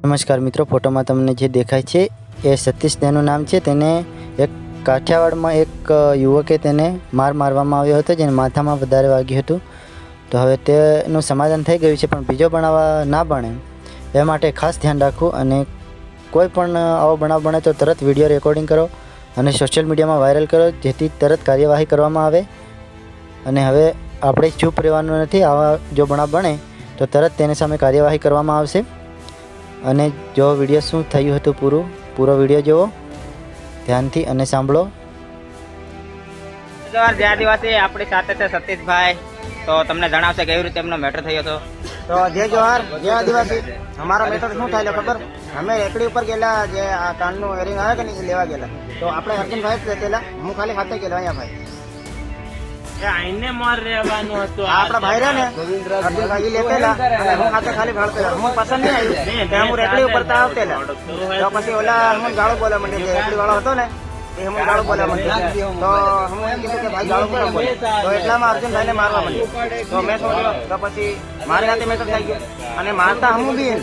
નમસ્કાર મિત્રો, ફોટોમાં તમને જે દેખાય છે એ સતીશ તેનું નામ છે. તેને એક કાઠિયાવાડમાં એક યુવકે તેને મારવામાં આવ્યો હતો, જેને માથામાં વધારે વાગ્યું હતું. તો હવે તેનું સમાધાન થઈ ગયું છે, પણ બીજો બનાવ ના બને એ માટે ખાસ ધ્યાન રાખવું. અને કોઈ પણ આવો બનાવ બને તો તરત વિડીયો રેકોર્ડિંગ કરો અને સોશિયલ મીડિયામાં વાયરલ કરો, જેથી તરત કાર્યવાહી કરવામાં આવે. અને હવે આપણે ચૂપ રહેવાનું નથી. આવા જો બનાવ બને તો તરત તેની સામે કાર્યવાહી કરવામાં આવશે. અને જો વિડીયો શું થયું હતું પૂરો વિડીયો જુઓ ધ્યાનથી અને સાંભળો. જે આદિવાસી આપણી સાથે છે સતીશભાઈ, તો તમને જણાવશે કેવી રીતે એમનો મેટર થયો હતો. તો જય જોહાર, જય આદિવાસી. અમારો મેટર શું થયેલો ખબર? અમે એકડી ઉપર ગયેલા, જે આ કાનનું એરિંગ આવે કે નહીં લેવા ગયેલા. તો આપણે અર્જુનભાઈ જ લેતેલા, હું ખાલી ખાતે ગયેલો. અહીંયા ભાઈ આઈને માર રહેવાનું હતું. આપણા ભાઈ રે ને અર્જુનભાઈ લેતેલા, અને હું ખાતે ખાલી ભાળતેલા. હું પસંદ નહીં આવ્યું ત્યાં હું એકડી ઉપર આવતેલા. તો પછી ઓલા હું ગાળો બોલવા માંડ્યો, જે એકડી વાળો હતો ને એ હું ગાળો બોલવા માંડ્યો. તો હું એમ કીધું કે ભાઈ ગાળો બોલવા બોલે. તો એટલામાં અર્જુનભાઈને મારવા માંડ્યો. તો મેં છોડ્યો. તો પછી મારી હાથે મેટર થઈ ગયો. અને મારતા હું બી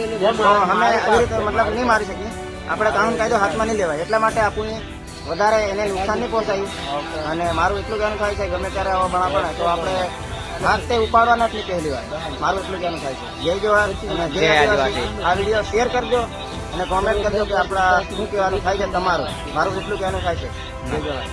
તો અમે આવી રીતે મતલબ નહીં મારી શકીએ. આપણે કાનૂન કાયદો હાથમાં નહીં લેવાય. એટલા માટે આપણને વધારે એને નુકસાન નહીં પહોંચાયું. અને મારું એટલું કહેવાનું થાય છે, ગમે ત્યારે આવા બના પડે તો આપણે હાથ તે ઉપાડવાના જ નહીં પહેલી વાર. મારું એટલું કહેવાનું થાય છે. જય જોહાર અને જય આદિવાસી. આ વિડીયો શેર કરજો અને કોમેન્ટ કરજો કે આપણા શું કહેવાનું થાય છે તમારું. મારું એટલું કહેવાનું થાય છે. જય જોહાર.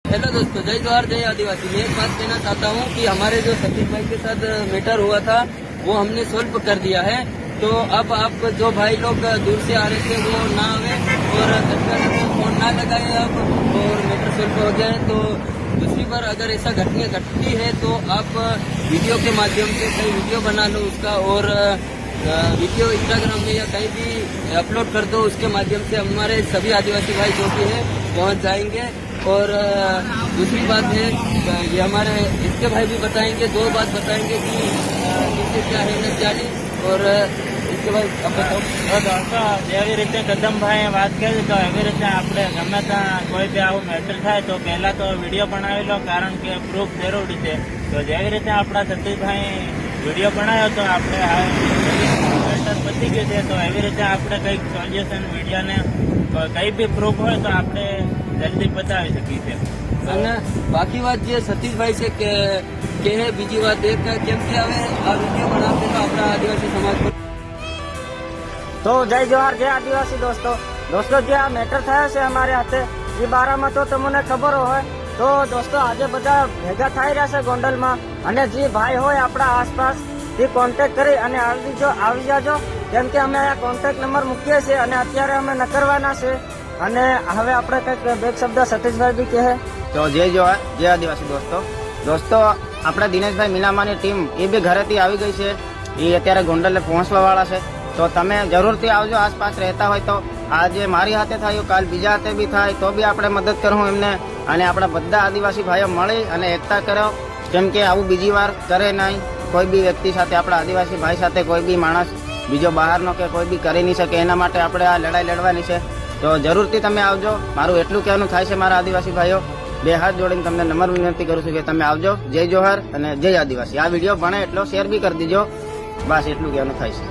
हेलो दोस्तों, जय जोहार, जय आदिवासी। मैं एक बात कहना चाहता हूँ कि हमारे जो सतीश भाई के साथ मैटर हुआ था वो हमने सोल्व कर दिया है। तो अब आप जो भाई लोग दूर से आ रहे थे वो ना आवे और फोन ना लगाए अब, और मैटर सोल्व हो गया है। तो दूसरी बार अगर ऐसा घटना घटती है तो आप वीडियो के माध्यम से कहीं वीडियो बना लो उसका, और वीडियो इंस्टाग्राम में या कहीं भी अपलोड कर दो। उसके माध्यम से हमारे सभी आदिवासी भाई जो भी है पहुँच जाएंगे। और दूसरी बात है, ये हमारे इसके भाई भी बताएंगे, दो बात बताएंगे कि किससे क्या है न क्या नहीं। और इसके बाद જેવી રીતે કદમભાઈએ વાત કરી, તો એવી રીતે આપણે ગમે ત્યાં કોઈ બી આવું મેટર થાય તો પહેલા તો વિડીયો બનાવી લો, કારણ કે પ્રૂફ જરૂરી છે. તો જેવી રીતે આપણા સતીશભાઈ વિડીયો બનાવ્યો તો આપણે મેટર પતી ગયું છે. તો એવી રીતે આપણે કંઈક સોલ્યુશન વિડીયોને કઈ બી પ્રૂફ હોય તો આપણે જલ્દી પતાવી શકીએ છીએ. અને બાકી વાત જે સતીશભાઈ છે કે બીજી વાત એક કેમ કે હવે આ વિડીયો બનાવશે તો આપણા આદિવાસી સમાજ પર. તો જય જોહાર, જય આદિવાસી. દોસ્તો જે આ મેટર થયા છે અમારે હાથે એ બારામાં તો તમને ખબર હોય. તો દોસ્તો આજે બધા ભેગા થઈ રહ્યા છે ગોંડલમાં, અને જે ભાઈ હોય આપણા આસપાસ એ કોન્ટેક્ટ કરી અને આવી જાજો. કેમ કે અમે અહીંયા કોન્ટેક્ટ નંબર મૂકીએ છીએ અને અત્યારે અમે નકરવાના છે. અને હવે આપણે કંઈક બે શબ્દ સતીશભાઈ બી કહે. તો જય જોહાર, જય આદિવાસી. દોસ્તો આપણા દિનેશભાઈ મીનામાની ટીમ એ બી ઘરેથી આવી ગઈ છે. એ અત્યારે ગોંડલે પહોંચવા વાળા છે. તો તમે જરૂરથી આવજો. આસપાસ રહેતા હોય તો આજે મારી હાથે થયું, કાલ બીજા હાથે બી થાય તો બી આપણે મદદ કરવું એમને. અને આપણા બધા આદિવાસી ભાઈઓ મળી અને એકતા કરો. કેમ કે આવું બીજી વાર કરે નહીં. કોઈ બી વ્યક્તિ સાથે, આપણા આદિવાસી ભાઈ સાથે કોઈ બી માણસ બીજો બહારનો કે કોઈ બી કરી નહીં શકે. એના માટે આપણે આ લડાઈ લડવાની છે. તો જરૂરથી તમે આવજો. મારું એટલું કહેવાનું થાય છે મારા આદિવાસી ભાઈઓ. બે હાથ જોડીને તમને નમ્ર વિનંતી કરું છું કે તમે આવજો. જય જોહાર અને જય આદિવાસી. આ વિડીયો ભણે એટલો શેર બી કરી દીજો. બસ એટલું કહેવાનું થાય છે.